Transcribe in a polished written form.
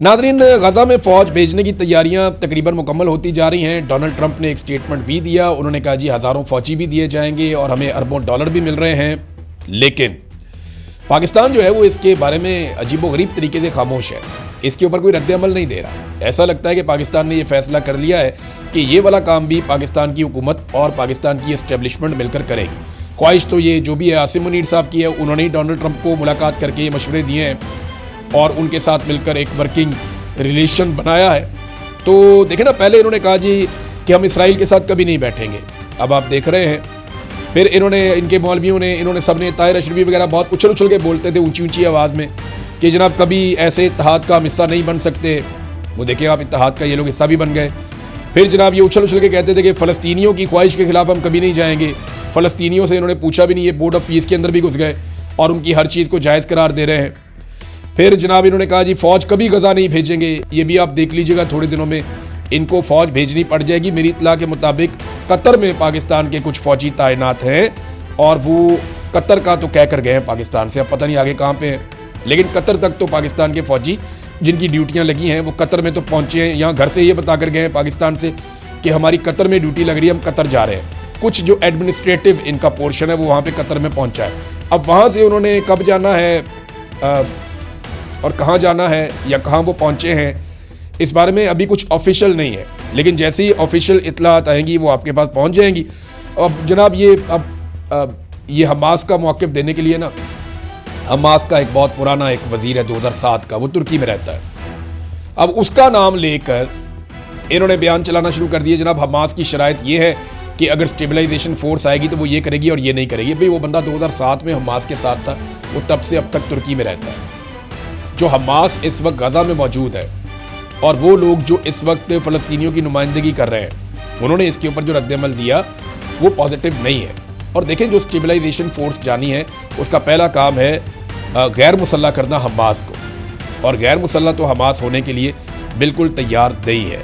Nadreen, गजा में फौज भेजने की तैयारियां तकरीबन मुकम्मल होती जा रही हैं। डोनाल्ड ट्रंप ने एक स्टेटमेंट भी दिया। उन्होंने कहा जी हज़ारों फौजी भी दिए जाएंगे और हमें अरबों डॉलर भी मिल रहे हैं। लेकिन पाकिस्तान जो है वो इसके बारे में अजीबोगरीब तरीके से खामोश है। इसके ऊपर कोई रद्द-ए-अमल नहीं दे रहा। ऐसा लगता है कि पाकिस्तान ने ये फैसला कर लिया है कि ये वाला काम भी पाकिस्तान की हुकूमत और पाकिस्तान की एस्टेब्लिशमेंट मिलकर करेगी। ख्वाहिश तो ये जो भी है आसिम मुनीर साहब की है। उन्होंने ही डोनाल्ड ट्रंप को मुलाकात करके ये मशवरे दिए हैं और उनके साथ मिलकर एक वर्किंग रिलेशन बनाया है। तो देखें ना, पहले इन्होंने कहा जी कि हम इसराइल के साथ कभी नहीं बैठेंगे। अब आप देख रहे हैं, फिर इनके मौलवियों ने इन्होंने सबने ताहिर अशरफी वगैरह बहुत उछल के बोलते थे ऊंची ऊंची आवाज़ में कि जनाब कभी ऐसे इत्तेहाद का हम हिस्सा नहीं बन सकते। वो देखिए आप, इत्तेहाद का ये लोग हिस्सा भी बन गए। फिर जनाब ये उछल के कहते थे कि फ़लस्तीनियों की ख्वाहिश के खिलाफ हम कभी नहीं जाएंगे। फ़लस्तीनियों से इन्होंने पूछा भी नहीं, ये बोर्ड ऑफ पीस के अंदर भी घुस गए और उनकी हर चीज़ को जायज़ करार दे रहे हैं। फिर जनाब इन्होंने कहा जी फ़ौज कभी गजा नहीं भेजेंगे। ये भी आप देख लीजिएगा, थोड़े दिनों में इनको फ़ौज भेजनी पड़ जाएगी। मेरी इत्तला के मुताबिक कतर में पाकिस्तान के कुछ फ़ौजी तैनात हैं और वो कतर का तो कह कर गए हैं पाकिस्तान से। अब पता नहीं आगे कहाँ पे हैं, लेकिन कतर तक तो पाकिस्तान के फ़ौजी जिनकी ड्यूटियाँ लगी हैं वो कतर में तो पहुँचे हैं। यहाँ घर से ये बता कर गए हैं पाकिस्तान से कि हमारी कतर में ड्यूटी लग रही है, हम कतर जा रहे हैं। कुछ जो एडमिनिस्ट्रेटिव इनका पोर्शन है वो वहाँ पर कतर में पहुँचा है। अब वहाँ से उन्होंने कब जाना है और कहाँ जाना है या कहाँ वो पहुँचे हैं, इस बारे में अभी कुछ ऑफिशियल नहीं है। लेकिन जैसे ही ऑफिशियल इत्तलात आएंगी वो आपके पास पहुँच जाएंगी। अब जनाब ये हमास का मौक़िफ़ देने के लिए ना, हमास का एक बहुत पुराना एक वज़ीर है 2007 का, वो तुर्की में रहता है। अब उसका नाम लेकर इन्होंने बयान चलाना शुरू कर दिए। जनाब हमास की शराइत ये है कि अगर स्टेबलाइजेशन फोर्स आएगी तो वो ये करेगी और ये नहीं करेगी। भाई वो बंदा 2007 में हमास के साथ था, वो तब से अब तक तुर्की में रहता है। जो हमास इस वक्त गजा में मौजूद है और वो लोग जो इस वक्त फ़लस्तीनियों की नुमाइंदगी कर रहे हैं, उन्होंने इसके ऊपर जो रद्द-ए-अमल दिया वो पॉजिटिव नहीं है। और देखें, जो स्टेबलाइजेशन फोर्स जानी है उसका पहला काम है गैर मुसल्लह करना हमास को, और गैर मुसल्लह तो हमास होने के लिए बिल्कुल तैयार नहीं है।